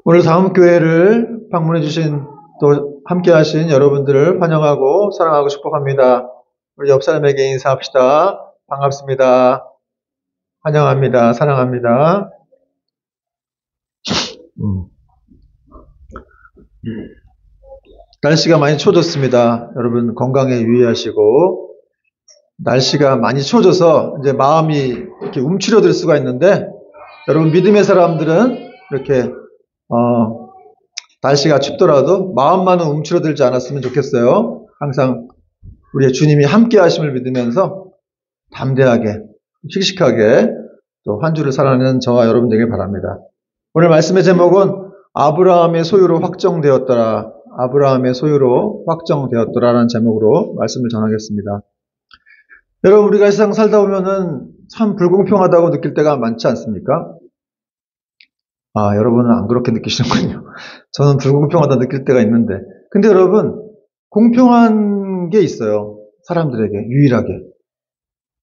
오늘 다음 교회를 방문해 주신 또 함께 하신 여러분들을 환영하고 사랑하고 축복합니다. 우리 옆 사람에게 인사합시다. 반갑습니다. 환영합니다. 사랑합니다. 날씨가 많이 추워졌습니다. 여러분 건강에 유의하시고, 날씨가 많이 추워져서 이제 마음이 이렇게 움츠려들 수가 있는데, 여러분 믿음의 사람들은 이렇게 날씨가 춥더라도 마음만은 움츠러들지 않았으면 좋겠어요. 항상 우리의 주님이 함께 하심을 믿으면서 담대하게, 씩씩하게 또 한 주를 살아내는 저와 여러분 되길 바랍니다. 오늘 말씀의 제목은 아브라함의 소유로 확정되었더라. 아브라함의 소유로 확정되었더라라는 제목으로 말씀을 전하겠습니다. 여러분, 우리가 세상 살다 보면은 참 불공평하다고 느낄 때가 많지 않습니까? 여러분은 안 그렇게 느끼시는군요. 저는 불공평하다 느낄 때가 있는데. 근데 여러분, 공평한 게 있어요. 사람들에게, 유일하게.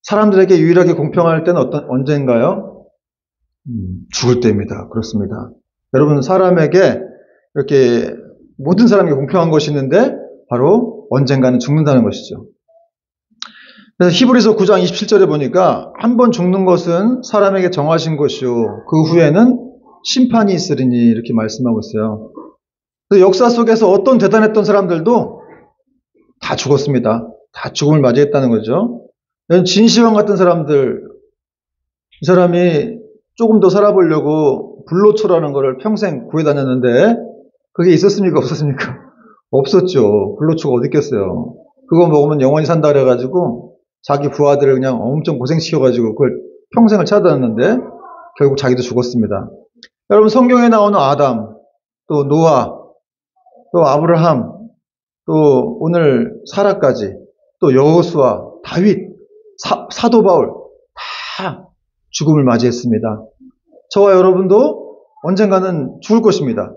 사람들에게 유일하게 공평할 때는 언제인가요? 죽을 때입니다. 그렇습니다. 여러분, 사람에게 이렇게 모든 사람에게 공평한 것이 있는데 바로 언젠가는 죽는다는 것이죠. 그래서 히브리서 9장 27절에 보니까 한 번 죽는 것은 사람에게 정하신 것이요 그 후에는 심판이 있으리니 이렇게 말씀하고 있어요. 그래서 역사 속에서 어떤 대단했던 사람들도 다 죽었습니다. 다 죽음을 맞이했다는 거죠. 진시황 같은 사람들, 이 사람이 조금 더 살아보려고 불로초라는 것을 평생 구해 다녔는데 그게 있었습니까? 없었습니까? 없었죠. 불로초가 어디 있겠어요. 그거 먹으면 영원히 산다 그래가지고 자기 부하들을 그냥 엄청 고생시켜가지고 그걸 평생을 찾아다녔는데 결국 자기도 죽었습니다. 여러분, 성경에 나오는 아담, 또 노아, 또 아브라함, 또 오늘 사라까지, 또 여호수아, 다윗, 사도 바울 다 죽음을 맞이했습니다. 저와 여러분도 언젠가는 죽을 것입니다.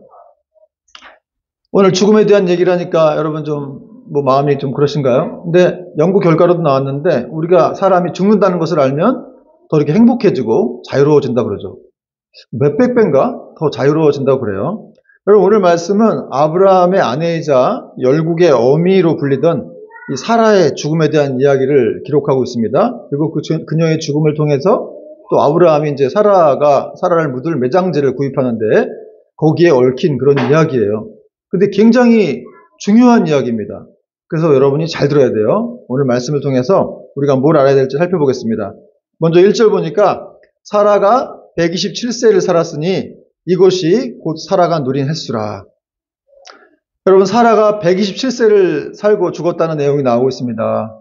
오늘 죽음에 대한 얘기를 하니까 여러분 좀 마음이 좀 그러신가요? 근데 연구 결과로도 나왔는데 우리가 사람이 죽는다는 것을 알면 더 이렇게 행복해지고 자유로워진다 그러죠. 몇백 배인가 더 자유로워진다고 그래요. 여러분, 오늘 말씀은 아브라함의 아내이자 열국의 어미로 불리던 이 사라의 죽음에 대한 이야기를 기록하고 있습니다. 그리고 그녀의 죽음을 통해서 또 아브라함이 이제 사라를 묻을 매장지를 구입하는데 거기에 얽힌 그런 이야기예요. 근데 굉장히 중요한 이야기입니다. 그래서 여러분이 잘 들어야 돼요. 오늘 말씀을 통해서 우리가 뭘 알아야 될지 살펴보겠습니다. 먼저 1절 보니까 사라가 127세를 살았으니 이것이 곧 사라가 누린 횟수라. 여러분, 사라가 127세를 살고 죽었다는 내용이 나오고 있습니다.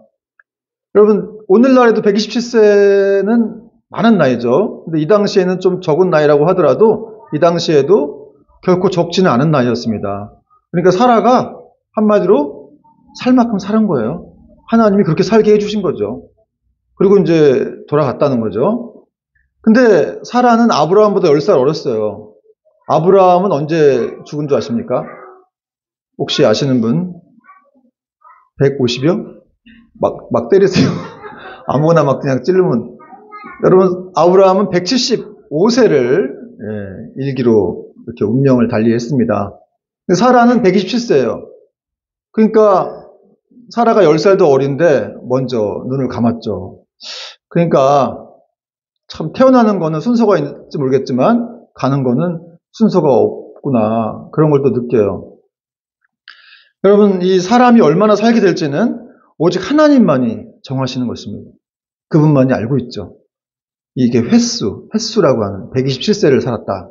여러분, 오늘날에도 127세는 많은 나이죠. 근데 이 당시에는 좀 적은 나이라고 하더라도 이 당시에도 결코 적지는 않은 나이였습니다. 그러니까 사라가 한마디로 살 만큼 살은 거예요. 하나님이 그렇게 살게 해주신 거죠. 그리고 이제 돌아갔다는 거죠. 근데 사라는 아브라함보다 10살 어렸어요. 아브라함은 언제 죽은 줄 아십니까? 혹시 아시는 분? 150이요? 막 때리세요. 아무거나 막 그냥 찌르면. 여러분, 아브라함은 175세를 일기로 이렇게 운명을 달리했습니다. 근데 사라는 127세예요. 그러니까 사라가 10살도 어린데 먼저 눈을 감았죠. 그러니까 참 태어나는 거는 순서가 있는지 모르겠지만 가는 거는 순서가 없구나. 그런 걸 또 느껴요. 여러분, 이 사람이 얼마나 살게 될지는 오직 하나님만이 정하시는 것입니다. 그분만이 알고 있죠. 이게 횟수라고 하는 127세를 살았다.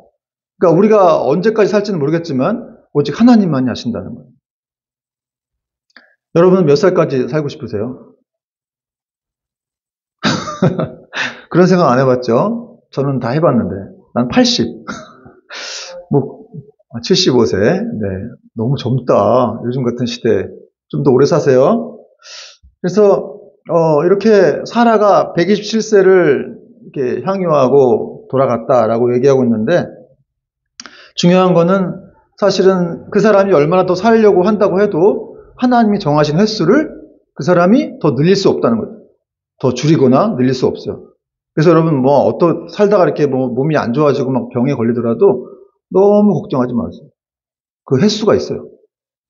그러니까 우리가 언제까지 살지는 모르겠지만 오직 하나님만이 아신다는 거예요. 여러분은 몇 살까지 살고 싶으세요? 그런 생각 안 해봤죠? 저는 다 해봤는데 난 80, 75세. 네, 너무 젊다. 요즘 같은 시대에 좀 더 오래 사세요. 그래서 이렇게 사라가 127세를 이렇게 향유하고 돌아갔다라고 얘기하고 있는데, 중요한 거는 사실은 그 사람이 얼마나 더 살려고 한다고 해도 하나님이 정하신 횟수를 그 사람이 더 늘릴 수 없다는 거죠. 더 줄이거나 늘릴 수 없어요. 그래서 여러분, 살다가 이렇게 몸이 안 좋아지고 막 병에 걸리더라도 너무 걱정하지 마세요. 그 횟수가 있어요.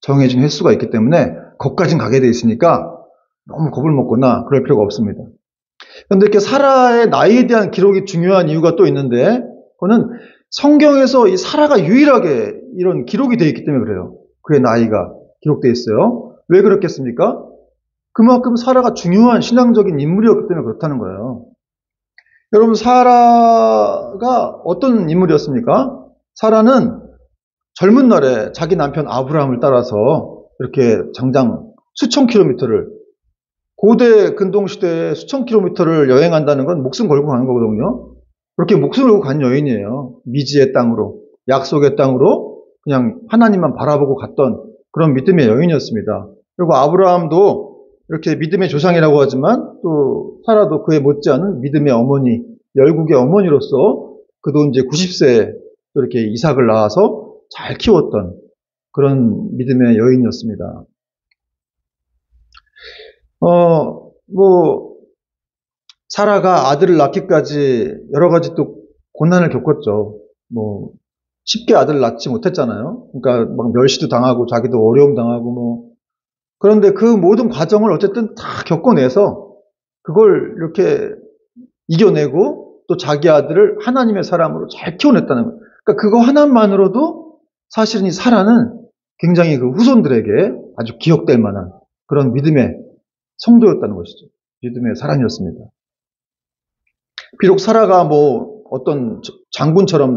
정해진 횟수가 있기 때문에 거기까진 가게 돼 있으니까 너무 겁을 먹거나 그럴 필요가 없습니다. 그런데 이렇게 사라의 나이에 대한 기록이 중요한 이유가 또 있는데, 그거는 성경에서 이 사라가 유일하게 이런 기록이 되어 있기 때문에 그래요. 그의 나이가 기록되어 있어요. 왜 그렇겠습니까? 그만큼 사라가 중요한 신앙적인 인물이었기 때문에 그렇다는 거예요. 여러분, 사라가 어떤 인물이었습니까? 사라는 젊은 날에 자기 남편 아브라함을 따라서 이렇게 장장 수천 킬로미터를, 고대 근동시대에 수천 킬로미터를 여행한다는 건 목숨 걸고 가는 거거든요. 그렇게 목숨을 걸고 간 여인이에요. 미지의 땅으로, 약속의 땅으로 그냥 하나님만 바라보고 갔던 그런 믿음의 여인이었습니다. 그리고 아브라함도 이렇게 믿음의 조상이라고 하지만 또 사라도 그에 못지않은 믿음의 어머니, 열국의 어머니로서 그도 이제 90세에 이렇게 이삭을 낳아서 잘 키웠던 그런 믿음의 여인이었습니다. 사라가 아들을 낳기까지 여러 가지 또 고난을 겪었죠. 쉽게 아들을 낳지 못했잖아요. 그러니까 막 멸시도 당하고 자기도 어려움 당하고 그런데 그 모든 과정을 어쨌든 다 겪어내서 그걸 이렇게 이겨내고 또 자기 아들을 하나님의 사람으로 잘 키워냈다는 거예요. 그러니까 그거 하나만으로도 사실은 이 사라는 굉장히 그 후손들에게 아주 기억될 만한 그런 믿음의 성도였다는 것이죠. 믿음의 사람이었습니다. 비록 사라가 어떤 장군처럼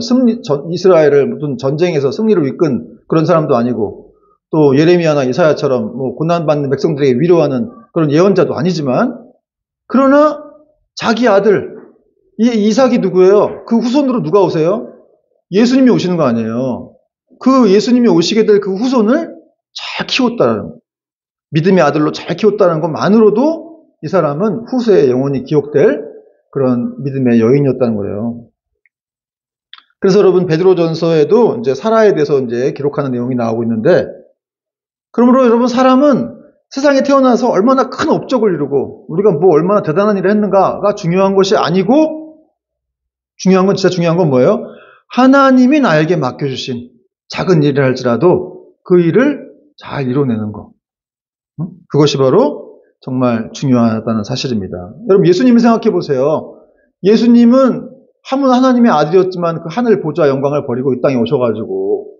이스라엘을 무슨 전쟁에서 승리로 이끈 그런 사람도 아니고 또 예레미야나 이사야처럼 고난받는 백성들에게 위로하는 그런 예언자도 아니지만, 그러나 자기 아들 이 이삭이 누구예요? 그 후손으로 누가 오세요? 예수님이 오시는 거 아니에요. 그 예수님이 오시게 될 그 후손을 잘 키웠다는, 믿음의 아들로 잘 키웠다는 것만으로도 이 사람은 후세에 영원히 기억될 그런 믿음의 여인이었다는 거예요. 그래서 여러분, 베드로전서에도 이제 사라에 대해서 이제 기록하는 내용이 나오고 있는데, 그러므로 여러분, 사람은 세상에 태어나서 얼마나 큰 업적을 이루고 우리가 얼마나 대단한 일을 했는가가 중요한 것이 아니고, 진짜 중요한 건 뭐예요? 하나님이 나에게 맡겨주신 작은 일을 할지라도 그 일을 잘 이뤄내는 것. 그것이 바로 정말 중요하다는 사실입니다. 여러분, 예수님을 생각해 보세요. 예수님은 하나님의 아들이었지만 그 하늘 보좌 영광을 버리고 이 땅에 오셔가지고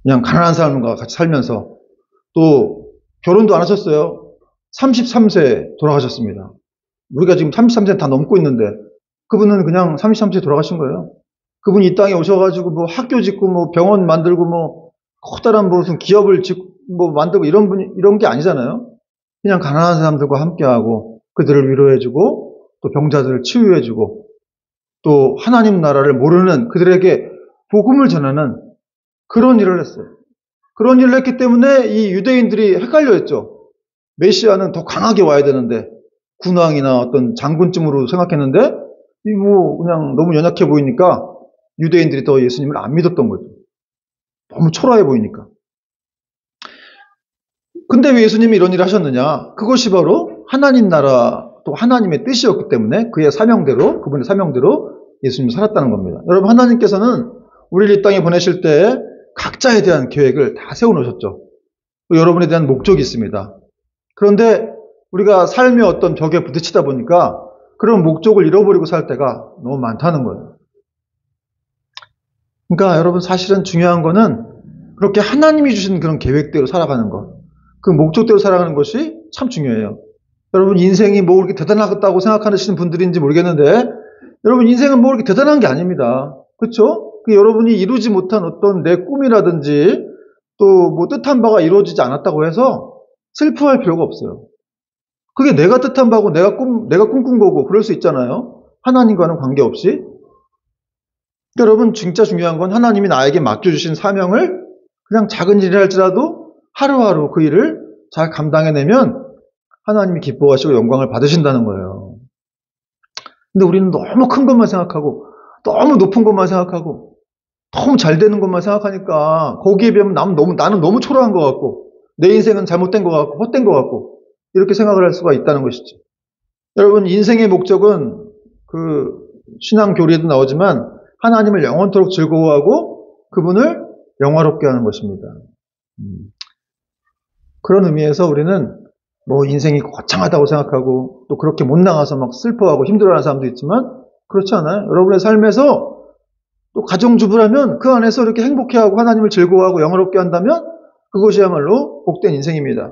그냥 가난한 사람과 같이 살면서 또 결혼도 안 하셨어요. 33세에 돌아가셨습니다. 우리가 지금 33세 다 넘고 있는데 그분은 그냥 33세에 돌아가신 거예요. 그분이 이 땅에 오셔가지고 학교 짓고 병원 만들고 커다란 무슨 기업을 짓고 만들고 이런 게 아니잖아요. 그냥 가난한 사람들과 함께하고 그들을 위로해주고 또 병자들을 치유해주고 또 하나님 나라를 모르는 그들에게 복음을 전하는 그런 일을 했어요. 그런 일을 했기 때문에 이 유대인들이 헷갈려했죠. 메시아는 더 강하게 와야 되는데 군왕이나 어떤 장군쯤으로 생각했는데 그냥 너무 연약해 보이니까 유대인들이 더 예수님을 안 믿었던 거죠. 너무 초라해 보이니까. 근데 왜 예수님이 이런 일을 하셨느냐? 그것이 바로 하나님 나라 또 하나님의 뜻이었기 때문에 그분의 사명대로 예수님이 살았다는 겁니다. 여러분, 하나님께서는 우리를 이 땅에 보내실 때 각자에 대한 계획을 다 세워놓으셨죠. 여러분에 대한 목적이 있습니다. 그런데 우리가 삶의 어떤 벽에 부딪히다 보니까 그런 목적을 잃어버리고 살 때가 너무 많다는 거예요. 그러니까 여러분, 사실은 중요한 거는 그렇게 하나님이 주신 그런 계획대로 살아가는 것, 그 목적대로 살아가는 것이 참 중요해요. 여러분, 인생이 그렇게 대단하다고 생각하시는 분들인지 모르겠는데 여러분, 인생은 그렇게 대단한 게 아닙니다. 그렇죠? 여러분이 이루지 못한 어떤 내 꿈이라든지 또 뜻한 바가 이루어지지 않았다고 해서 슬퍼할 필요가 없어요. 그게 내가 뜻한 바고 내가 꿈꾼 거고 그럴 수 있잖아요. 하나님과는 관계없이. 여러분, 진짜 중요한 건 하나님이 나에게 맡겨주신 사명을 그냥 작은 일이랄지라도 하루하루 그 일을 잘 감당해내면 하나님이 기뻐하시고 영광을 받으신다는 거예요. 근데 우리는 너무 큰 것만 생각하고 너무 높은 것만 생각하고 너무 잘 되는 것만 생각하니까 거기에 비하면 나는 너무 초라한 것 같고 내 인생은 잘못된 것 같고 헛된 것 같고 이렇게 생각을 할 수가 있다는 것이죠. 여러분, 인생의 목적은 그 신앙 교리에도 나오지만 하나님을 영원토록 즐거워하고 그분을 영화롭게 하는 것입니다. 그런 의미에서 우리는 뭐 인생이 거창하다고 생각하고 또 그렇게 못 나가서 막 슬퍼하고 힘들어하는 사람도 있지만 그렇지 않아요. 여러분의 삶에서 또 가정주부라면 그 안에서 이렇게 행복해하고 하나님을 즐거워하고 영화롭게 한다면 그것이야말로 복된 인생입니다.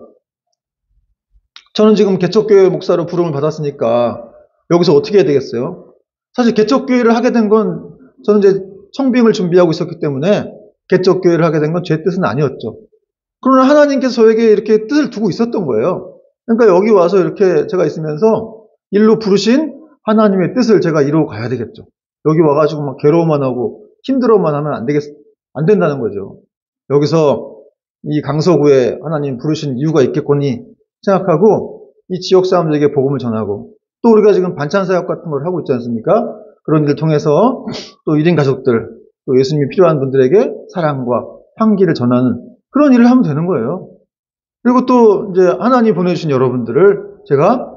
저는 지금 개척교회 목사로 부름을 받았으니까 여기서 어떻게 해야 되겠어요? 사실 개척교회를 하게 된 건 저는 이제 청빙을 준비하고 있었기 때문에 개척교회를 하게 된 건 제 뜻은 아니었죠. 그러나 하나님께서 저에게 이렇게 뜻을 두고 있었던 거예요. 그러니까 여기 와서 이렇게 제가 있으면서 일로 부르신 하나님의 뜻을 제가 이루어 가야 되겠죠. 여기 와가지고 막 괴로워만 하고 힘들어만 하면 안 된다는 거죠. 여기서 이 강서구에 하나님 부르신 이유가 있겠거니 생각하고 이 지역 사람들에게 복음을 전하고 또 우리가 지금 반찬 사역 같은 걸 하고 있지 않습니까? 그런 일을 통해서 또 1인 가족들, 또 예수님이 필요한 분들에게 사랑과 향기를 전하는 그런 일을 하면 되는 거예요. 그리고 또 이제 하나님 보내주신 여러분들을 제가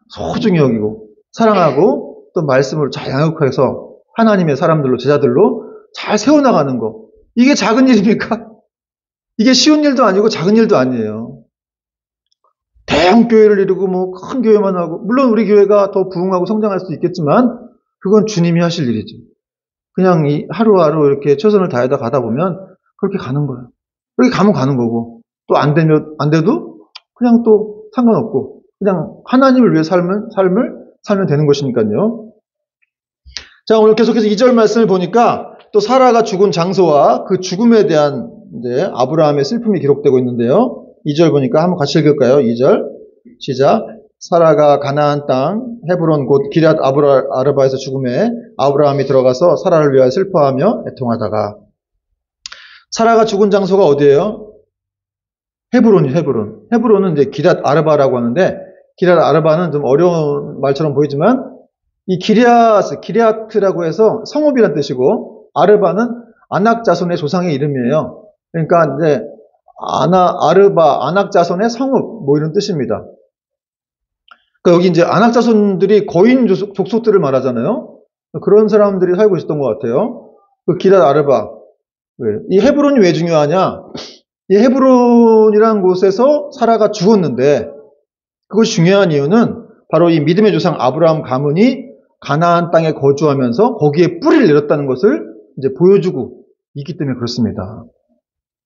소중히 여기고 사랑하고 또 말씀을 잘 양육해서 하나님의 사람들로 제자들로 잘 세워나가는 거. 이게 작은 일입니까? 이게 쉬운 일도 아니고 작은 일도 아니에요. 대형 교회를 이루고 뭐 큰 교회만 하고 물론 우리 교회가 더 부흥하고 성장할 수도 있겠지만 그건 주님이 하실 일이죠. 그냥 이 하루하루 이렇게 최선을 다하다 가다 보면 그렇게 가는 거예요. 그렇게 가면 가는 거고 또 안 돼도 그냥 또 상관없고 그냥 하나님을 위해 삶을 살면 되는 것이니까요. 자, 오늘 계속해서 2절 말씀을 보니까 또 사라가 죽은 장소와 그 죽음에 대한 이제 아브라함의 슬픔이 기록되고 있는데요. 2절 보니까 한번 같이 읽을까요? 2절 시작. 사라가 가나안 땅 헤브론 곧 기럇 아르바에서 죽음에 아브라함이 들어가서 사라를 위하여 슬퍼하며 애통하다가. 사라가 죽은 장소가 어디예요? 헤브론이에요. 헤브론은 이제 기럇 아르바라고 하는데 기럇 아르바는 좀 어려운 말처럼 보이지만 이 기럇라고 해서 성읍이란 뜻이고 아르바는 아낙 자손의 조상의 이름이에요. 그러니까 이제 아르바 아낙 자손의 성읍 뭐 이런 뜻입니다. 그러니까 여기 이제 아낙 자손들이 거인 족속들을 말하잖아요. 그런 사람들이 살고 있었던 것 같아요. 그 기럇 아르바. 이 헤브론이 왜 중요하냐? 이 헤브론이라는 곳에서 사라가 죽었는데 그것이 중요한 이유는 바로 이 믿음의 조상 아브라함 가문이 가나안 땅에 거주하면서 거기에 뿌리를 내렸다는 것을 이제 보여주고 있기 때문에 그렇습니다.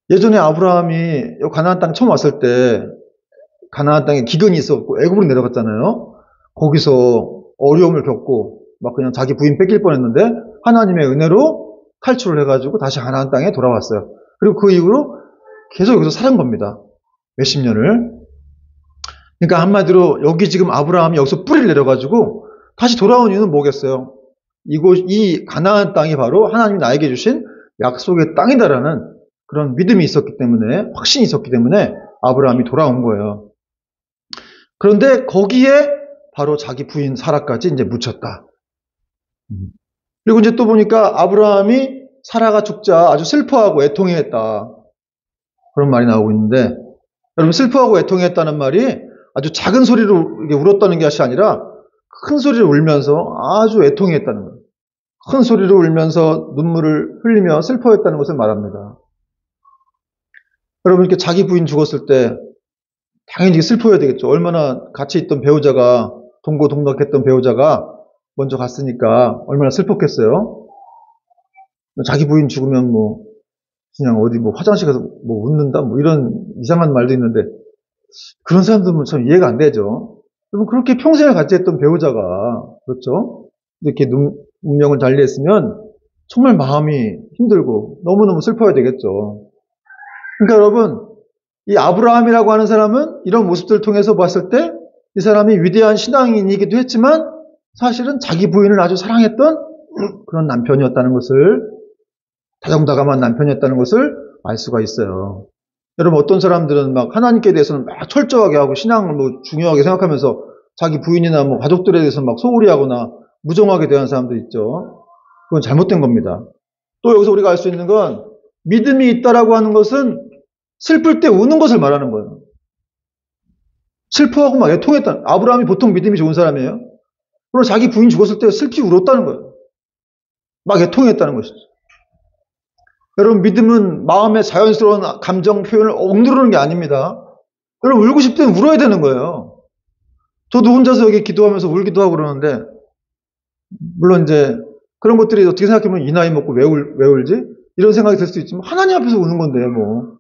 예전에 아브라함이 가나안 땅 처음 왔을 때 가나안 땅에 기근이 있었고 애굽으로 내려갔잖아요. 거기서 어려움을 겪고 막 그냥 자기 부인 뺏길 뻔했는데 하나님의 은혜로 탈출을 해가지고 다시 가나안 땅에 돌아왔어요. 그리고 그 이후로 계속 여기서 살은 겁니다. 몇십 년을. 그러니까 한마디로 여기 지금 아브라함이 여기서 뿌리를 내려가지고 다시 돌아온 이유는 뭐겠어요? 이 가나안 땅이 바로 하나님이 나에게 주신 약속의 땅이다라는 그런 믿음이 있었기 때문에, 확신이 있었기 때문에 아브라함이 돌아온 거예요. 그런데 거기에 바로 자기 부인 사라까지 이제 묻혔다. 그리고 이제 또 보니까 아브라함이 사라가 죽자 아주 슬퍼하고 애통해했다. 그런 말이 나오고 있는데, 여러분 슬퍼하고 애통했다는 말이 아주 작은 소리로 이게 울었다는 것이 아니라 큰 소리로 울면서 아주 애통했다는 거예요. 큰 소리로 울면서 눈물을 흘리며 슬퍼했다는 것을 말합니다. 여러분 이렇게 자기 부인 죽었을 때 당연히 슬퍼해야 되겠죠. 얼마나 같이 있던 배우자가 동고동락했던 배우자가 먼저 갔으니까 얼마나 슬펐겠어요. 자기 부인 죽으면 뭐 그냥 어디 뭐 화장실 가서 뭐 웃는다 뭐 이런 이상한 말도 있는데 그런 사람들은 참 이해가 안 되죠. 여러분 그렇게 평생을 같이 했던 배우자가 그렇죠? 이렇게 운명을 달리했으면 정말 마음이 힘들고 너무너무 슬퍼야 되겠죠. 그러니까 여러분 이 아브라함이라고 하는 사람은 이런 모습들을 통해서 봤을 때 이 사람이 위대한 신앙인이기도 했지만 사실은 자기 부인을 아주 사랑했던 그런 남편이었다는 것을 다정다감한 남편이었다는 것을 알 수가 있어요. 여러분 어떤 사람들은 막 하나님께 대해서는 막 철저하게 하고 신앙을 뭐 중요하게 생각하면서 자기 부인이나 뭐 가족들에 대해서 막 소홀히 하거나 무정하게 대하는 사람들 있죠. 그건 잘못된 겁니다. 또 여기서 우리가 알 수 있는 건 믿음이 있다라고 하는 것은 슬플 때 우는 것을 말하는 거예요. 슬퍼하고 막 애통했다. 아브라함이 보통 믿음이 좋은 사람이에요. 그리고 자기 부인 죽었을 때 슬피 울었다는 거예요. 막 애통했다는 것이죠. 여러분, 믿음은 마음의 자연스러운 감정 표현을 억누르는 게 아닙니다. 여러분, 울고 싶을 때는 울어야 되는 거예요. 저도 혼자서 여기 기도하면서 울기도 하고 그러는데, 물론 이제 그런 것들이 어떻게 생각해보면 이 나이 먹고 왜 울지? 이런 생각이 들 수도 있지만, 하나님 앞에서 우는 건데, 뭐.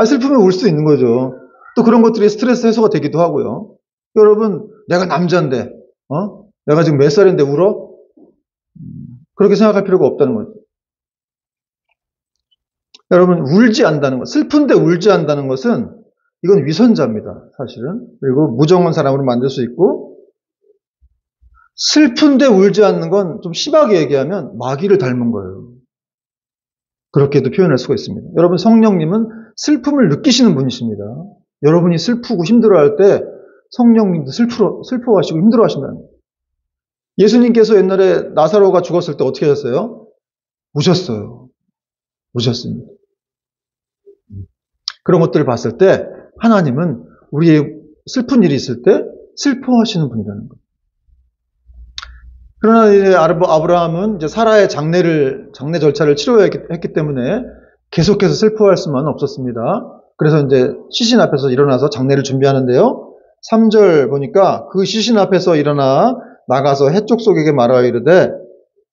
슬프면 울 수 있는 거죠. 또 그런 것들이 스트레스 해소가 되기도 하고요. 여러분, 내가 남자인데, 내가 지금 몇 살인데 울어? 그렇게 생각할 필요가 없다는 거죠. 여러분, 울지 않는다는 것, 슬픈데 울지 않는다는 것은 이건 위선자입니다, 사실은. 그리고 무정한 사람으로 만들 수 있고, 슬픈데 울지 않는 건 좀 심하게 얘기하면 마귀를 닮은 거예요. 그렇게도 표현할 수가 있습니다. 여러분, 성령님은 슬픔을 느끼시는 분이십니다. 여러분이 슬프고 힘들어할 때 성령님도 슬퍼하시고 힘들어하신다는 거예요. 예수님께서 옛날에 나사로가 죽었을 때 어떻게 하셨어요? 우셨어요. 우셨습니다. 그런 것들을 봤을 때 하나님은 우리의 슬픈 일이 있을 때 슬퍼하시는 분이라는 거예요. 그러나 이제 아브라함은 이제 사라의 장례 절차를 치러야 했기 때문에 계속해서 슬퍼할 수만은 없었습니다. 그래서 이제 시신 앞에서 일어나서 장례를 준비하는데요. 3절 보니까 그 시신 앞에서 일어나 나가서 해쪽 속에게 말하여 이르되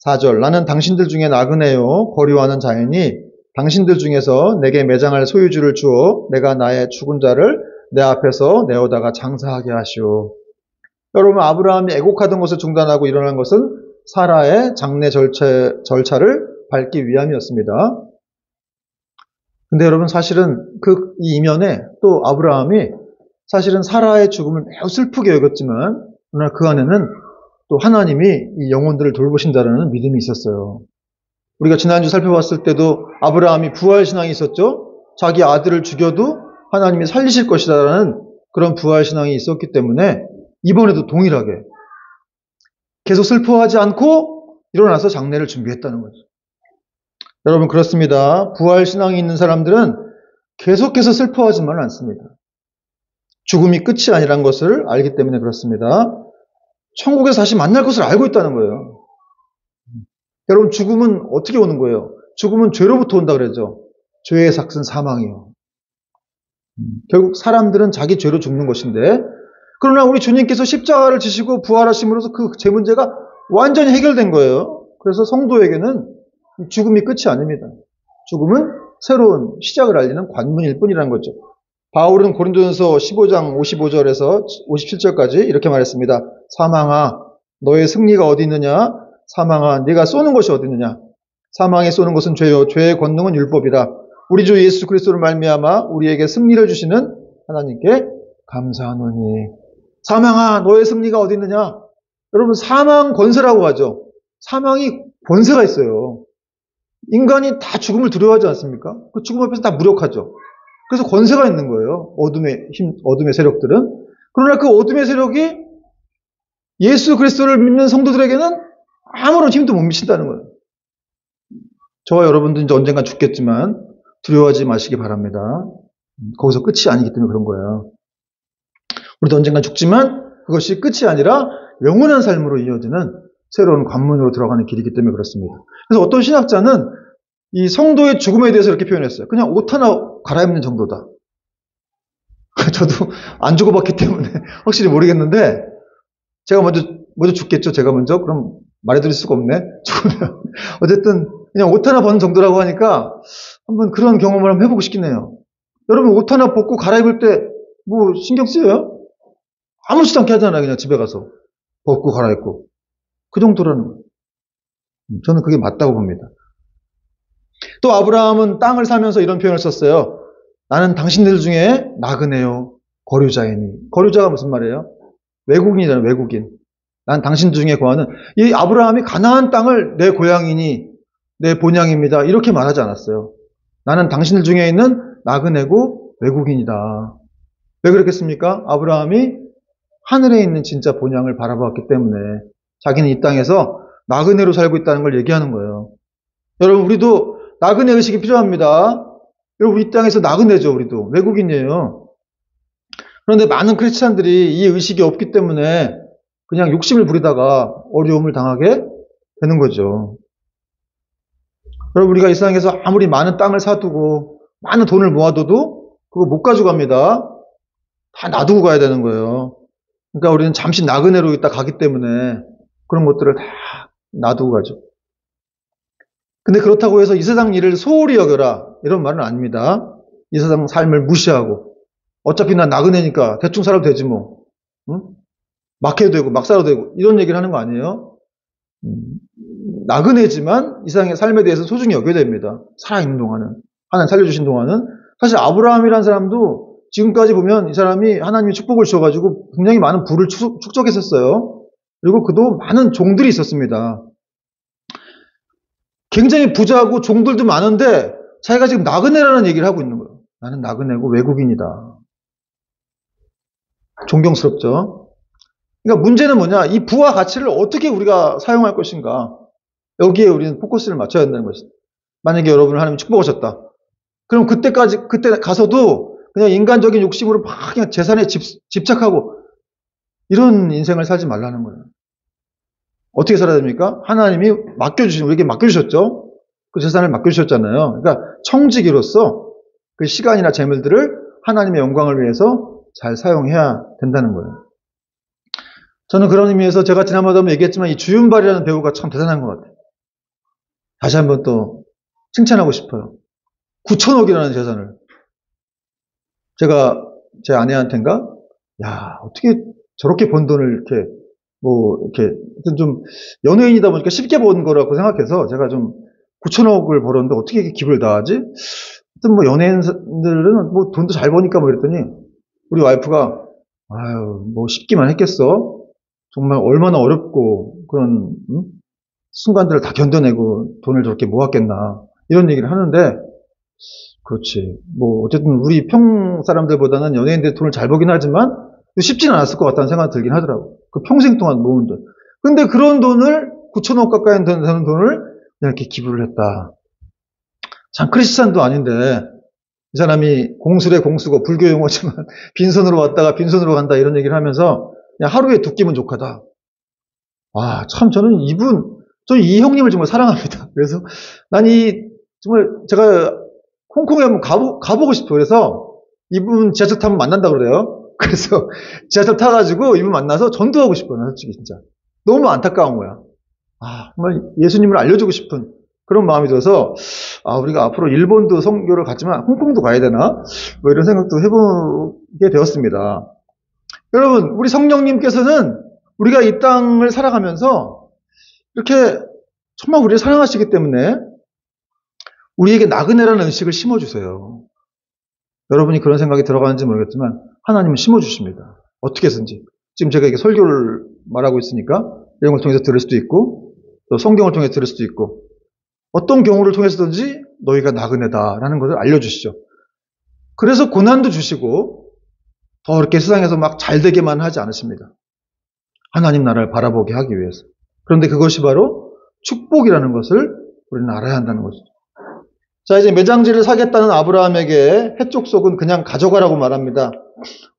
4절 나는 당신들 중에 나그네요 거류하는 자이니 당신들 중에서 내게 매장할 소유주를 주어 내가 나의 죽은 자를 내 앞에서 내어다가 장사하게 하시오. 여러분, 아브라함이 애곡하던 것을 중단하고 일어난 것은 사라의 장례 절차를 밟기 위함이었습니다. 근데 여러분, 사실은 이 이면에 또 아브라함이 사실은 사라의 죽음을 매우 슬프게 여겼지만 그러나 그 안에는 또 하나님이 이 영혼들을 돌보신다는 믿음이 있었어요. 우리가 지난주 살펴봤을 때도 아브라함이 부활신앙이 있었죠. 자기 아들을 죽여도 하나님이 살리실 것이라는 그런 부활신앙이 있었기 때문에 이번에도 동일하게 계속 슬퍼하지 않고 일어나서 장례를 준비했다는 거죠. 여러분, 그렇습니다. 부활신앙이 있는 사람들은 계속해서 슬퍼하지만 않습니다. 죽음이 끝이 아니란 것을 알기 때문에 그렇습니다. 천국에서 다시 만날 것을 알고 있다는 거예요. 여러분, 죽음은 어떻게 오는 거예요? 죽음은 죄로부터 온다 그러죠. 죄의 삭은 사망이요. 결국 사람들은 자기 죄로 죽는 것인데 그러나 우리 주님께서 십자가를 지시고 부활하심으로써 그 죄 문제가 완전히 해결된 거예요. 그래서 성도에게는 죽음이 끝이 아닙니다. 죽음은 새로운 시작을 알리는 관문일 뿐이라는 거죠. 바울은 고린도전서 15장 55절에서 57절까지 이렇게 말했습니다. 사망아, 너의 승리가 어디 있느냐? 사망아, 네가 쏘는 것이 어디 있느냐? 사망에 쏘는 것은 죄요, 죄의 권능은 율법이라. 우리 주 예수 그리스도를 말미암아 우리에게 승리를 주시는 하나님께 감사하노니. 사망아, 너의 승리가 어디 있느냐? 여러분, 사망 권세라고 하죠. 사망이 권세가 있어요. 인간이 다 죽음을 두려워하지 않습니까? 그 죽음 앞에서 다 무력하죠. 그래서 권세가 있는 거예요. 어둠의 세력들은. 그러나 그 어둠의 세력이 예수 그리스도를 믿는 성도들에게는 아무런 힘도 못 미친다는 거예요. 저와 여러분도 이제 언젠가 죽겠지만 두려워하지 마시기 바랍니다. 거기서 끝이 아니기 때문에 그런 거예요. 우리도 언젠가 죽지만 그것이 끝이 아니라 영원한 삶으로 이어지는 새로운 관문으로 들어가는 길이기 때문에 그렇습니다. 그래서 어떤 신학자는 이 성도의 죽음에 대해서 이렇게 표현했어요. 그냥 옷 하나 갈아입는 정도다. 저도 안 죽어봤기 때문에 확실히 모르겠는데 제가 먼저 죽겠죠. 제가 먼저. 그럼 말해드릴 수가 없네. 죽으면. 어쨌든 그냥 옷 하나 벗는 정도라고 하니까 한번 그런 경험을 한번 해보고 싶긴 해요. 여러분, 옷 하나 벗고 갈아입을 때 뭐 신경 쓰여요? 아무렇지도 않게 하잖아요. 그냥 집에 가서 벗고 갈아입고. 그 정도라는 거예요. 저는 그게 맞다고 봅니다. 또 아브라함은 땅을 사면서 이런 표현을 썼어요. 나는 당신들 중에 나그네요, 거류자이니. 거류자가 무슨 말이에요? 외국인이잖아요, 외국인. 난 당신 중에 거하는. 이 아브라함이 가나안 땅을 내 고향이니 내 본향입니다. 이렇게 말하지 않았어요. 나는 당신들 중에 있는 나그네고 외국인이다. 왜 그랬겠습니까? 아브라함이 하늘에 있는 진짜 본향을 바라보았기 때문에 자기는 이 땅에서 나그네로 살고 있다는 걸 얘기하는 거예요. 여러분, 우리도 나그네 의식이 필요합니다. 여러분, 이 땅에서 나그네죠. 우리도 외국인이에요. 그런데 많은 크리스찬들이 이 의식이 없기 때문에 그냥 욕심을 부리다가 어려움을 당하게 되는 거죠. 여러분, 우리가 이 세상에서 아무리 많은 땅을 사두고 많은 돈을 모아둬도 그거 못 가져갑니다. 다 놔두고 가야 되는 거예요. 그러니까 우리는 잠시 나그네로 있다 가기 때문에 그런 것들을 다 놔두고 가죠. 근데 그렇다고 해서 이 세상 일을 소홀히 여겨라, 이런 말은 아닙니다. 이 세상 삶을 무시하고 어차피 난 나그네니까 대충 살아도 되지 뭐, 응? 막 해도 되고 막 살아도 되고, 이런 얘기를 하는 거 아니에요. 나그네지만 이 세상의 삶에 대해서 소중히 여겨야 됩니다. 살아있는 동안은, 하나님 살려주신 동안은. 사실 아브라함이라는 사람도 지금까지 보면 이 사람이 하나님이 축복을 주셔가지고 굉장히 많은 부를 축적했었어요. 그리고 그도 많은 종들이 있었습니다. 굉장히 부자고 종들도 많은데 자기가 지금 나그네라는 얘기를 하고 있는 거예요. 나는 나그네고 외국인이다. 존경스럽죠? 그러니까 문제는 뭐냐? 이 부와 가치를 어떻게 우리가 사용할 것인가? 여기에 우리는 포커스를 맞춰야 한다는 것이다. 만약에 여러분을 하나님이 축복하셨다. 그럼 그때 가서도 그냥 인간적인 욕심으로 막 그냥 재산에 집착하고 이런 인생을 살지 말라는 거예요. 어떻게 살아야 됩니까? 하나님이 우리에게 맡겨주셨죠? 그 재산을 맡겨주셨잖아요. 그러니까 청지기로서 그 시간이나 재물들을 하나님의 영광을 위해서 잘 사용해야 된다는 거예요. 저는 그런 의미에서 제가 지난번에 한번 얘기했지만 이 주윤발이라는 배우가 참 대단한 것 같아요. 다시 한번 또 칭찬하고 싶어요. 9천억이라는 재산을. 제가 제 아내한테인가? 야, 어떻게 저렇게 번 돈을 이렇게 좀 연예인이다 보니까 쉽게 번 거라고 생각해서 제가 좀 9천억을 벌었는데 어떻게 이렇게 기부를 다 하지? 하여튼 뭐 연예인들은 뭐 돈도 잘 버니까 뭐 이랬더니 우리 와이프가 아유, 뭐 쉽기만 했겠어? 정말 얼마나 어렵고 그런 순간들을 다 견뎌내고 돈을 저렇게 모았겠나 이런 얘기를 하는데 그렇지. 뭐 어쨌든 우리 평 사람들보다는 연예인들이 돈을 잘 벌긴 하지만 쉽지는 않았을 것 같다는 생각이 들긴 하더라고. 그 평생 동안 모은 돈. 근데 그런 돈을 9천억 가까이 되는 돈을 그냥 이렇게 기부를 했다. 참 크리스찬도 아닌데 이 사람이 공수래 공수고 불교 용어지만 빈손으로 왔다가 빈손으로 간다 이런 얘기를 하면서 그냥 하루에 2끼면 족하다. 와, 참 저는 저는 이 형님을 정말 사랑합니다. 그래서 난 정말 제가 홍콩에 한번 가보고 싶어요. 그래서 이분 지하철 타면 만난다 그래요. 그래서 지하철 타가지고 이분 만나서 전도하고 싶어요. 솔직히 진짜. 너무 안타까운 거야. 아, 정말 예수님을 알려주고 싶은 그런 마음이 들어서 우리가 앞으로 일본도 선교를 갔지만 홍콩도 가야 되나? 뭐 이런 생각도 해보게 되었습니다. 여러분, 우리 성령님께서는 우리가 이 땅을 살아가면서 이렇게 정말 우리를 사랑하시기 때문에 우리에게 나그네라는 의식을 심어주세요. 여러분이 그런 생각이 들어가는지 모르겠지만 하나님은 심어주십니다. 어떻게 해서든지. 지금 제가 이게 설교를 말하고 있으니까 이런 걸 통해서 들을 수도 있고 또 성경을 통해서 들을 수도 있고 어떤 경우를 통해서든지 너희가 나그네다라는 것을 알려주시죠. 그래서 고난도 주시고 더 이렇게 세상에서 막 잘되게만 하지 않으십니다. 하나님 나라를 바라보게 하기 위해서. 그런데 그것이 바로 축복이라는 것을 우리는 알아야 한다는 것이죠. 자, 이제 매장지를 사겠다는 아브라함에게 해족속은 그냥 가져가라고 말합니다.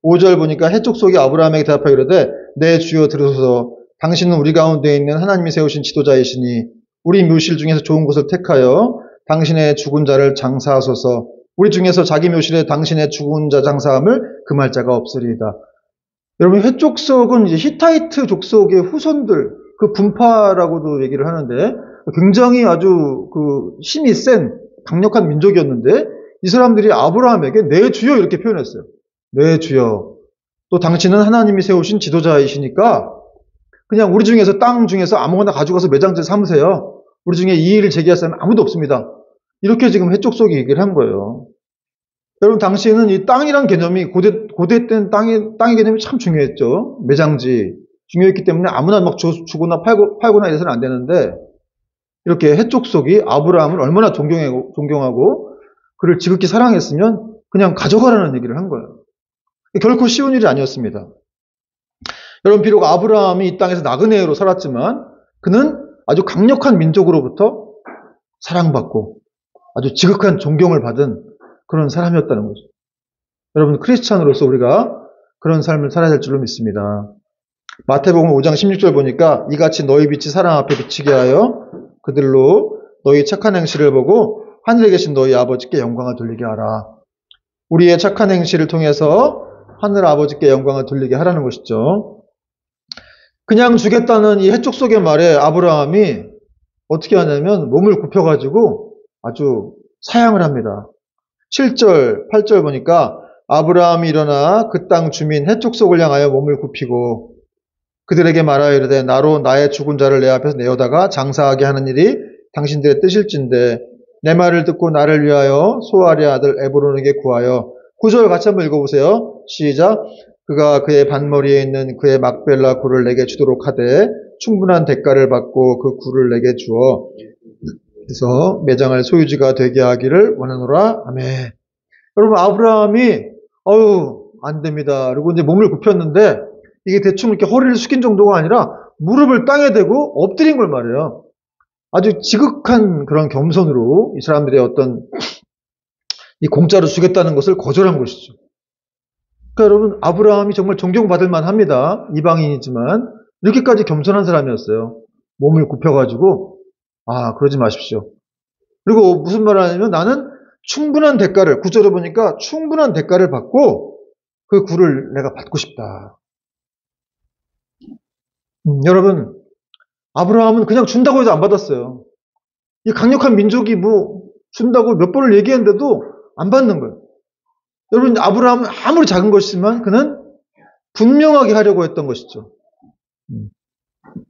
5절 보니까 해족속이 아브라함에게 대답하여 이르되 내 주여 들으소서 당신은 우리 가운데 있는 하나님이 세우신 지도자이시니 우리 묘실 중에서 좋은 곳을 택하여 당신의 죽은 자를 장사하소서. 우리 중에서 자기 묘실에 당신의 죽은 자 장사함을 금할 자가 없으리이다. 여러분, 해족속은 이제 히타이트 족속의 후손들, 그 분파라고도 얘기를 하는데 굉장히 아주 힘이 센 강력한 민족이었는데 이 사람들이 아브라함에게 내 주여 이렇게 표현했어요. 내 주여. 또 당신은 하나님이 세우신 지도자이시니까 그냥 우리 중에서 땅 중에서 아무거나 가져가서 매장지를 삼으세요. 우리 중에 이의를 제기할 사람은 아무도 없습니다. 이렇게 지금 해족속이 얘기를 한 거예요. 여러분, 당시에는 이 땅이란 개념이 고대 때는 땅의 개념이 참 중요했죠. 매장지 중요했기 때문에 아무나 막 주거나 팔거나 이래서는 안 되는데 이렇게 해족속이 아브라함을 얼마나 존경하고 그를 지극히 사랑했으면 그냥 가져가라는 얘기를 한 거예요. 결코 쉬운 일이 아니었습니다. 여러분, 비록 아브라함이 이 땅에서 나그네로 살았지만 그는 아주 강력한 민족으로부터 사랑받고 아주 지극한 존경을 받은 그런 사람이었다는 거죠. 여러분, 크리스찬으로서 우리가 그런 삶을 살아야 될 줄로 믿습니다. 마태복음 5장 16절 보니까 이같이 너희 빛이 사람 앞에 비치게 하여 그들로 너희 착한 행실을 보고 하늘에 계신 너희 아버지께 영광을 돌리게 하라. 우리의 착한 행실을 통해서 하늘 아버지께 영광을 돌리게 하라는 것이죠. 그냥 주겠다는 이 해촉속의 말에 아브라함이 어떻게 하냐면 몸을 굽혀가지고 아주 사양을 합니다. 7절, 8절 보니까 아브라함이 일어나 그 땅 주민 해촉속을 향하여 몸을 굽히고 그들에게 말하여 이르되 나로 나의 죽은 자를 내 앞에서 내어다가 장사하게 하는 일이 당신들의 뜻일진데 내 말을 듣고 나를 위하여 소아리 아들 에브론에게 구하여 9절 같이 한번 읽어보세요. 시작. 그가 그의 반머리에 있는 그의 막벨라 굴을 내게 주도록 하되 충분한 대가를 받고 그 굴을 내게 주어 그래서 매장할 소유지가 되게 하기를 원하노라. 아멘. 여러분 아브라함이 안 됩니다. 그리고 이제 몸을 굽혔는데 이게 대충 이렇게 허리를 숙인 정도가 아니라 무릎을 땅에 대고 엎드린 걸 말해요. 아주 지극한 그런 겸손으로 이 사람들의 어떤 이 공짜로 주겠다는 것을 거절한 것이죠. 그러니까 여러분 아브라함이 정말 존경받을 만합니다. 이방인이지만 이렇게까지 겸손한 사람이었어요. 몸을 굽혀가지고 그러지 마십시오. 그리고 무슨 말을 하냐면 나는 충분한 대가를 9절에 보니까 충분한 대가를 받고 그 굴을 내가 받고 싶다. 여러분 아브라함은 그냥 준다고 해서 안 받았어요. 이 강력한 민족이 뭐 준다고 몇 번을 얘기했는데도 안 받는 거예요. 여러분 아브라함은 아무리 작은 것이지만 그는 분명하게 하려고 했던 것이죠.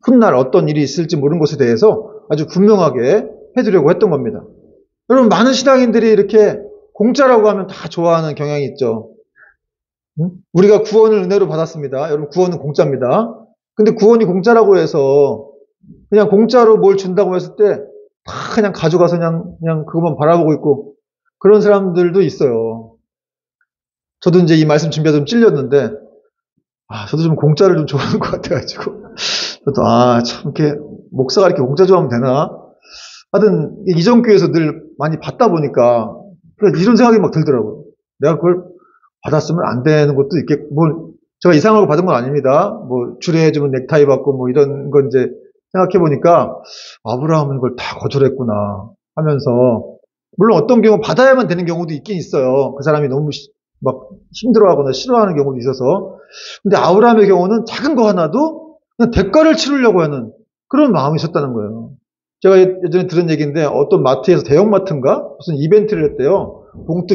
훗날 어떤 일이 있을지 모르는 것에 대해서 아주 분명하게 해주려고 했던 겁니다. 여러분 많은 신앙인들이 이렇게 공짜라고 하면 다 좋아하는 경향이 있죠. 우리가 구원을 은혜로 받았습니다. 여러분 구원은 공짜입니다. 근데 구원이 공짜라고 해서 그냥 공짜로 뭘 준다고 했을 때 다 그냥 가져가서 그냥 그것만 바라보고 있고 그런 사람들도 있어요. 저도 이제 이 말씀 준비하다 좀 찔렸는데 저도 좀 공짜를 좀 좋아하는 것 같아가지고 저도 참 이렇게 목사가 이렇게 공짜 좋아하면 되나? 하여튼 이전 교회에서 늘 많이 받다 보니까 이런 생각이 막 들더라고요. 내가 그걸 받았으면 안 되는 것도 있겠고 뭐 제가 이상하고 받은 건 아닙니다. 뭐 주례해주면 넥타이 받고 뭐 이런 건 이제 생각해 보니까 아브라함은 이걸 다 거절했구나 하면서 물론 어떤 경우 받아야만 되는 경우도 있긴 있어요. 그 사람이 너무 막 힘들어하거나 싫어하는 경우도 있어서. 근데 아브라함의 경우는 작은 거 하나도 그냥 대가를 치르려고 하는 그런 마음이 있었다는 거예요. 제가 예전에 들은 얘기인데 어떤 마트에서 대형마트인가 무슨 이벤트를 했대요.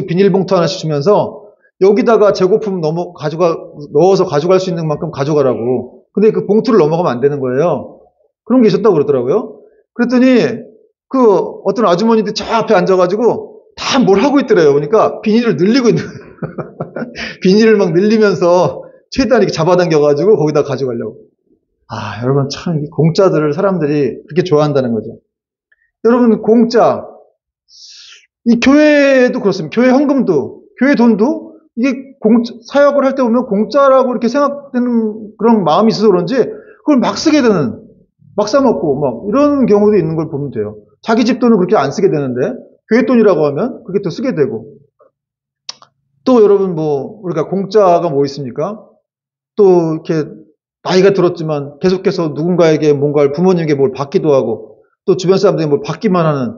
비닐봉투 하나씩 주면서 여기다가 재고품 넣어서 가져갈 수 있는 만큼 가져가라고. 근데 그 봉투를 넘어가면 안 되는 거예요. 그런 게 있었다고 그러더라고요. 그랬더니 그 어떤 아주머니들 저 앞에 앉아가지고 다 뭘 하고 있더래요. 그러니까 비닐을 늘리고 있는 거예요. 비닐을 막 늘리면서 최대한 이렇게 잡아당겨가지고 거기다 가져가려고. 여러분 참 이 공짜들을 사람들이 그렇게 좋아한다는 거죠. 여러분 공짜 이 교회도 그렇습니다. 교회 헌금도 교회 돈도 이게 사역을 할 때 보면 공짜라고 이렇게 생각되는 그런 마음이 있어서 그런지 그걸 막 쓰게 되는 막 사먹고 막 이런 경우도 있는 걸 보면 돼요. 자기 집 돈은 그렇게 안 쓰게 되는데 교회 돈이라고 하면 그렇게 또 쓰게 되고 또 여러분 뭐 우리가 공짜가 뭐 있습니까? 또 이렇게 나이가 들었지만 계속해서 누군가에게 뭔가를 부모님에게 뭘 받기도 하고 또 주변 사람들에게 뭘 받기만 하는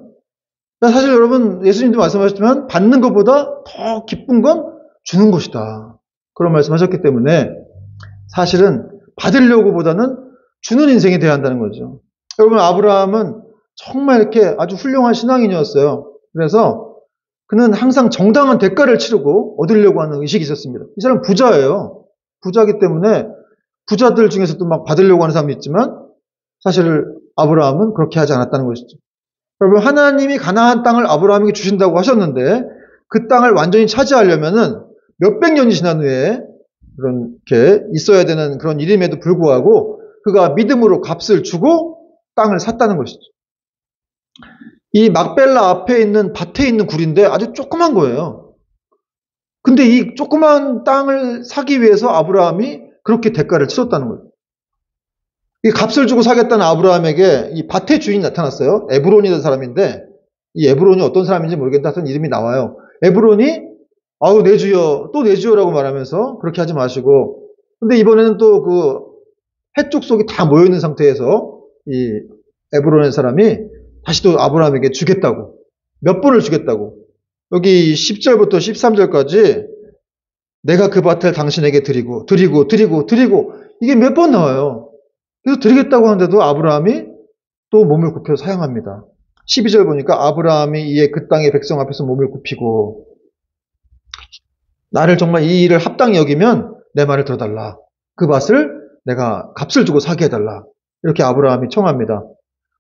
사실 여러분 예수님도 말씀하셨지만 받는 것보다 더 기쁜 건 주는 것이다. 그런 말씀하셨기 때문에 사실은 받으려고 보다는 주는 인생이 되어야 한다는 거죠. 여러분 아브라함은 정말 이렇게 아주 훌륭한 신앙인이었어요. 그래서 그는 항상 정당한 대가를 치르고 얻으려고 하는 의식이 있었습니다. 이 사람은 부자예요. 부자이기 때문에 부자들 중에서도 막 받으려고 하는 사람이 있지만 사실 아브라함은 그렇게 하지 않았다는 것이죠. 여러분 하나님이 가나안 땅을 아브라함에게 주신다고 하셨는데 그 땅을 완전히 차지하려면은 몇백 년이 지난 후에 그렇게 있어야 되는 그런 일임에도 불구하고 그가 믿음으로 값을 주고 땅을 샀다는 것이죠. 이 막벨라 앞에 있는 밭에 있는 굴인데 아주 조그만 거예요. 근데 이 조그만 땅을 사기 위해서 아브라함이 그렇게 대가를 치렀다는 거예요. 이 값을 주고 사겠다는 아브라함에게 이 밭의 주인이 나타났어요. 에브론이라는 사람인데 이 에브론이 어떤 사람인지 모르겠다 하여튼 이름이 나와요. 에브론이 내 주여 또 내 주여라고 말하면서 그렇게 하지 마시고 근데 이번에는 또 그 해쪽 속이 다 모여있는 상태에서 이 에브론의 사람이 다시 또 아브라함에게 주겠다고. 몇 번을 주겠다고. 여기 10절부터 13절까지 내가 그 밭을 당신에게 드리고 이게 몇 번 나와요. 그래서 드리겠다고 하는데도 아브라함이 또 몸을 굽혀 사양합니다. 12절 보니까 아브라함이 이에 그 땅의 백성 앞에서 몸을 굽히고 나를 정말 이 일을 합당히 여기면 내 말을 들어달라. 그 밭을 내가 값을 주고 사게 해달라. 이렇게 아브라함이 청합니다.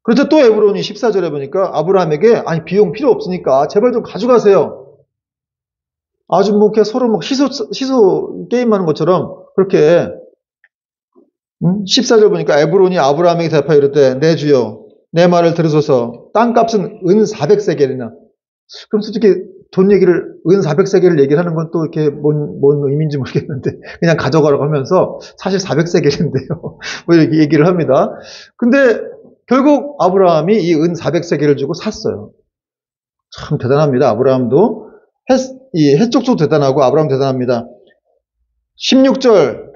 그런데 또 에브론이 14절에 보니까 아브라함에게 아니 비용 필요 없으니까 제발 좀 가져가세요. 아주 뭐 이렇게 서로 막 시소 게임하는 것처럼 그렇게 14절 보니까 에브론이 아브라함에게 대답하여 이르되 내 주여 내 말을 들으소서 땅값은 은 400세겔이나 그럼 솔직히 돈 얘기를 은 400세겔을 얘기를 하는 건 또 이렇게 뭔 의미인지 모르겠는데 그냥 가져가라고 하면서 사실 400세겔인데요. 뭐 이렇게 얘기를 합니다. 근데 결국 아브라함이 이 은 400세겔을 주고 샀어요. 참 대단합니다. 아브라함도 이 해족도 대단하고 아브라함 대단합니다. 16절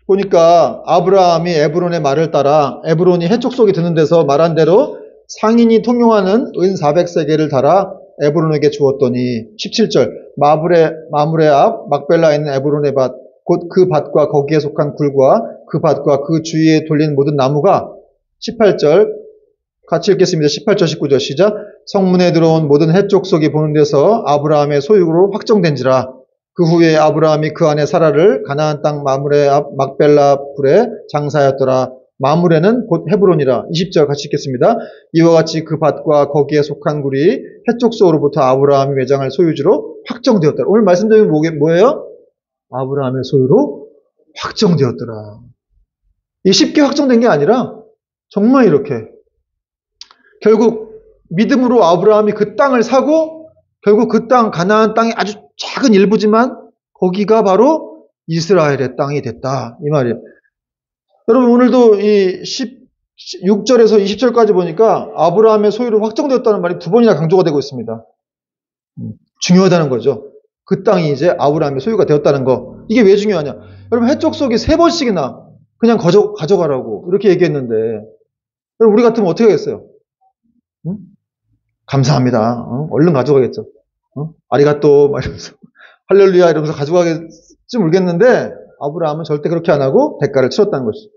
보니까 아브라함이 에브론의 말을 따라 에브론이 해족 속에 드는 데서 말한 대로 상인이 통용하는 은 400세겔을 달아 에브론에게 주었더니 17절 마므레 앞 막벨라에 있는 에브론의 밭 곧 그 밭과 거기에 속한 굴과 그 밭과 그 주위에 돌린 모든 나무가 18절 같이 읽겠습니다. 18절 19절 시작 성문에 들어온 모든 해족 속이 보는 데서 아브라함의 소유로 확정된지라 그 후에 아브라함이 그 안에 사라를 가나안 땅 마므레 앞 막벨라 불에 장사하였더라. 마므레는 곧 헤브론이라. 20절 같이 읽겠습니다. 이와 같이 그 밭과 거기에 속한 굴이 해족 속으로부터 아브라함이 매장할 소유지로 확정되었더라. 오늘 말씀드린 뭐예요? 아브라함의 소유로 확정되었더라. 이 쉽게 확정된 게 아니라 정말 이렇게 결국 믿음으로 아브라함이 그 땅을 사고 결국 그 땅 가나안 땅이 아주 작은 일부지만 거기가 바로 이스라엘의 땅이 됐다. 이 말이에요. 여러분 오늘도 이 16절에서 20절까지 보니까 아브라함의 소유로 확정되었다는 말이 두 번이나 강조가 되고 있습니다. 중요하다는 거죠. 그 땅이 이제 아브라함의 소유가 되었다는 거. 이게 왜 중요하냐. 여러분 해족 속에 3번씩이나 그냥 가져가라고 이렇게 얘기했는데 여러분 우리 같으면 어떻게 하겠어요? 응? 감사합니다. 얼른 가져가겠죠. 아리가또 막 이러면서 할렐루야 이러면서 가져가겠지 모르겠는데 아브라함은 절대 그렇게 안 하고 대가를 치렀다는 것이죠.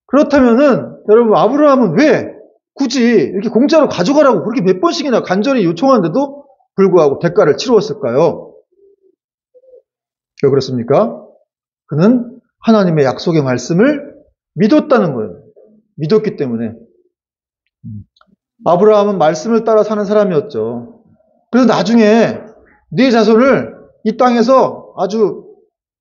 그렇다면은 여러분 아브라함은 왜 굳이 이렇게 공짜로 가져가라고 그렇게 몇 번씩이나 간절히 요청하는데도 불구하고 대가를 치루었을까요? 왜 그렇습니까? 그는 하나님의 약속의 말씀을 믿었다는 거예요. 믿었기 때문에. 아브라함은 말씀을 따라 사는 사람이었죠. 그래서 나중에 네 자손을 이 땅에서 아주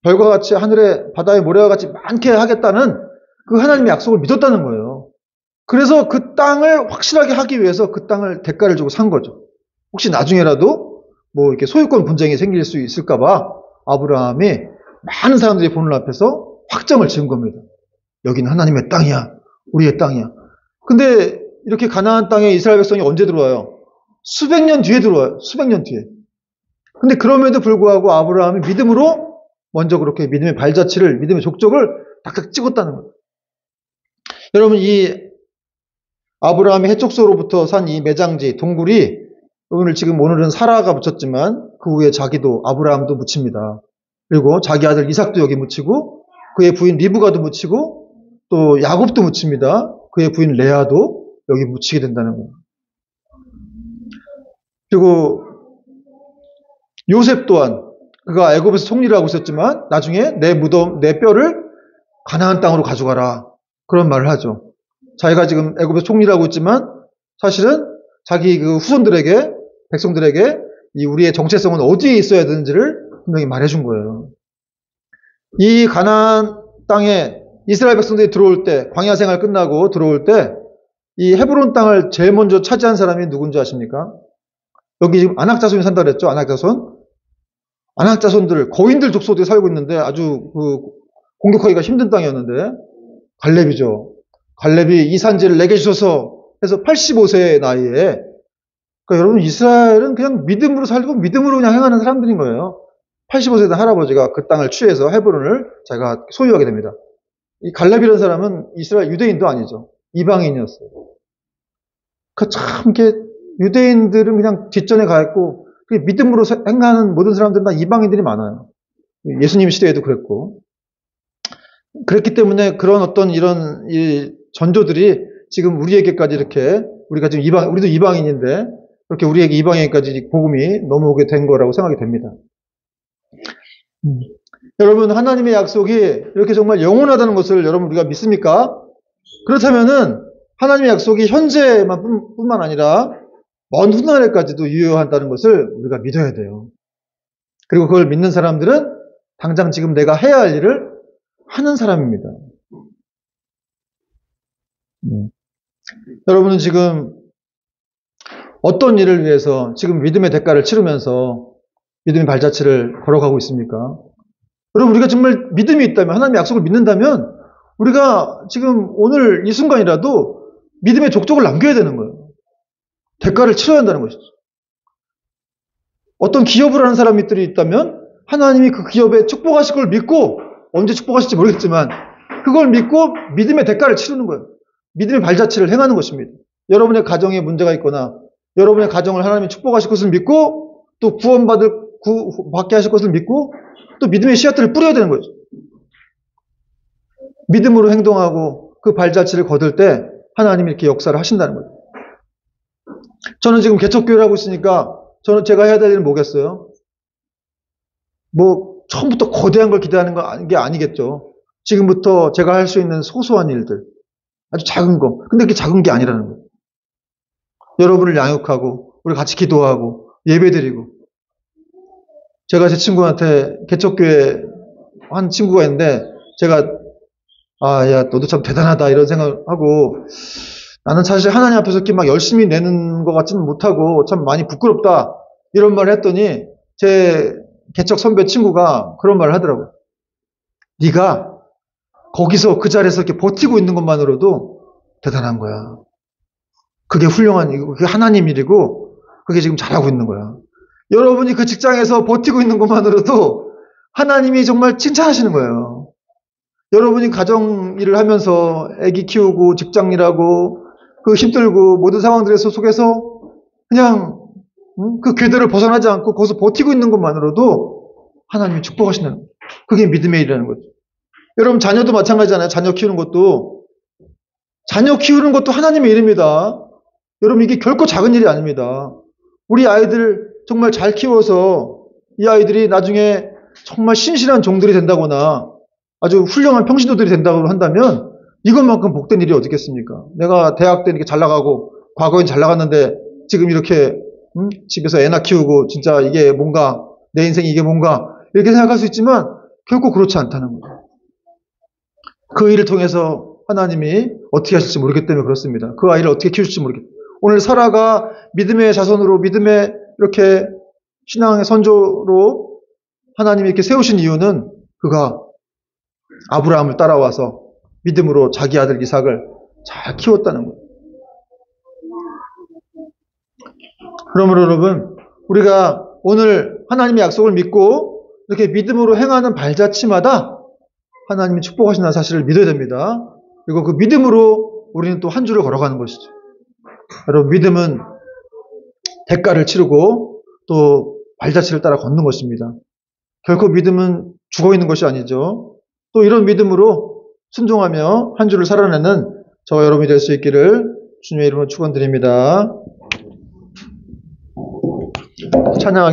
별과 같이 하늘의 바다의 모래와 같이 많게 하겠다는 그 하나님의 약속을 믿었다는 거예요. 그래서 그 땅을 확실하게 하기 위해서 그 땅을 대가를 주고 산 거죠. 혹시 나중에라도 뭐 이렇게 소유권 분쟁이 생길 수 있을까봐 아브라함이 많은 사람들이 보는 앞에서 확정을 지은 겁니다. 여기는 하나님의 땅이야. 우리의 땅이야. 근데 이렇게 가나안 땅에 이스라엘 백성이 언제 들어와요? 수백 년 뒤에 들어와요. 수백 년 뒤에. 근데 그럼에도 불구하고 아브라함이 믿음으로 먼저 그렇게 믿음의 발자취를, 믿음의 족적을 딱딱 찍었다는 거예요. 여러분, 이 아브라함이 해족소로부터 산 이 매장지, 동굴이 오늘은 사라가 묻혔지만 그 후에 자기도 아브라함도 묻힙니다. 그리고 자기 아들 이삭도 여기 묻히고 그의 부인 리브가도 묻히고 또 야곱도 묻힙니다. 그의 부인 레아도 여기 묻히게 된다는 거예요. 그리고 요셉 또한 그가 애굽에서 총리를 하고 있었지만 나중에 내 무덤, 내 뼈를 가나안 땅으로 가져가라. 그런 말을 하죠. 자기가 지금 애굽에서 총리를 하고 있지만 사실은 자기 그 후손들에게, 백성들에게 이 우리의 정체성은 어디에 있어야 되는지를 분명히 말해준 거예요. 이 가나안 땅에 이스라엘 백성들이 들어올 때, 광야 생활 끝나고 들어올 때 이 헤브론 땅을 제일 먼저 차지한 사람이 누군지 아십니까? 여기 지금 아낙자손이 산다 그랬죠? 아낙자손. 아낙자손들, 거인들 족속들이 살고 있는데 아주 공격하기가 힘든 땅이었는데 갈렙이죠. 갈렙이 이 산지를 내게 주셔서 해서 85세의 나이에 그러니까 여러분 이스라엘은 그냥 믿음으로 살고 믿음으로 그냥 행하는 사람들인 거예요. 85세 된 할아버지가 그 땅을 취해서 헤브론을 자기가 소유하게 됩니다. 이 갈렙이라는 사람은 이스라엘 유대인도 아니죠. 이방인이었어요. 그 참 이게 유대인들은 그냥 뒷전에 가 있고 믿음으로 행하는 모든 사람들은 다 이방인들이 많아요. 예수님 시대에도 그랬고. 그랬기 때문에 그런 어떤 이런 이 전조들이 지금 우리에게까지 이렇게 우리가 지금 우리도 이방인인데 그렇게 우리에게 이방인까지 복음이 넘어오게 된 거라고 생각이 됩니다. 여러분, 하나님의 약속이 이렇게 정말 영원하다는 것을 여러분 우리가 믿습니까? 그렇다면은 하나님의 약속이 현재만 뿐만 아니라 먼 훗날에까지도 유효한다는 것을 우리가 믿어야 돼요. 그리고 그걸 믿는 사람들은 당장 지금 내가 해야 할 일을 하는 사람입니다. 여러분은 지금 어떤 일을 위해서 지금 믿음의 대가를 치르면서 믿음의 발자취를 걸어가고 있습니까? 여러분, 우리가 정말 믿음이 있다면, 하나님의 약속을 믿는다면 우리가 지금 오늘 이 순간이라도 믿음의 족적을 남겨야 되는 거예요. 대가를 치러야 한다는 것이죠. 어떤 기업을 하는 사람들이 있다면 하나님이 그 기업에 축복하실 걸 믿고, 언제 축복하실지 모르겠지만 그걸 믿고 믿음의 대가를 치르는 거예요. 믿음의 발자취를 행하는 것입니다. 여러분의 가정에 문제가 있거나 여러분의 가정을 하나님이 축복하실 것을 믿고 또 구원받게 하실 것을 믿고 또 믿음의 씨앗들을 뿌려야 되는 거죠. 믿음으로 행동하고 그 발자취를 거둘 때 하나님이 이렇게 역사를 하신다는 거예요. 저는 지금 개척교회를 하고 있으니까 제가 해야 될 일은 뭐겠어요? 뭐 처음부터 거대한 걸 기대하는 게 아니겠죠. 지금부터 제가 할 수 있는 소소한 일들, 아주 작은 거. 근데 그게 작은 게 아니라는 거예요. 여러분을 양육하고 우리 같이 기도하고 예배드리고. 제가 제 친구한테 개척교회 한 친구가 있는데 제가 야 너도 참 대단하다 이런 생각을 하고 나는 사실 하나님 앞에서 이렇게 막 열심히 내는 것 같지는 못하고 참 많이 부끄럽다 이런 말을 했더니 제 개척 선배 친구가 그런 말을 하더라고요. 네가 거기서 그 자리에서 이렇게 버티고 있는 것만으로도 대단한 거야. 그게 훌륭한 일이고 그게 하나님 일이고 그게 지금 잘하고 있는 거야. 여러분이 그 직장에서 버티고 있는 것만으로도 하나님이 정말 칭찬하시는 거예요. 여러분이 가정 일을 하면서 아기 키우고 직장 일하고 그 힘들고 모든 상황들 속에서 그냥 그 궤도를 벗어나지 않고 거기서 버티고 있는 것만으로도 하나님이 축복하시는 거예요. 그게 믿음의 일이라는 거죠. 여러분 자녀도 마찬가지잖아요. 자녀 키우는 것도 하나님의 일입니다. 여러분 이게 결코 작은 일이 아닙니다. 우리 아이들 정말 잘 키워서 이 아이들이 나중에 정말 신실한 종들이 된다거나 아주 훌륭한 평신도들이 된다고 한다면 이것만큼 복된 일이 어디 있겠습니까? 내가 대학 때 이렇게 잘 나가고 과거엔 잘 나갔는데 지금 이렇게 집에서 애나 키우고 진짜 이게 뭔가 내 인생이 이게 뭔가 이렇게 생각할 수 있지만 결코 그렇지 않다는 거예요. 그 일을 통해서 하나님이 어떻게 하실지 모르기 때문에 그렇습니다. 그 아이를 어떻게 키우실지 모르겠다. 오늘 사라가 믿음의 자손으로 믿음의 이렇게 신앙의 선조로 하나님이 이렇게 세우신 이유는 그가 아브라함을 따라와서 믿음으로 자기 아들 이삭을 잘 키웠다는 거예요. 그러므로 여러분 우리가 오늘 하나님의 약속을 믿고 이렇게 믿음으로 행하는 발자취마다 하나님이 축복하신다는 사실을 믿어야 됩니다. 그리고 그 믿음으로 우리는 또 한 줄을 걸어가는 것이죠. 여러분 믿음은 대가를 치르고 또 발자취를 따라 걷는 것입니다. 결코 믿음은 죽어있는 것이 아니죠. 또 이런 믿음으로 순종하며 한 주를 살아내는 저와 여러분이 될 수 있기를 주님의 이름으로 축원드립니다. 찬양하겠습니다.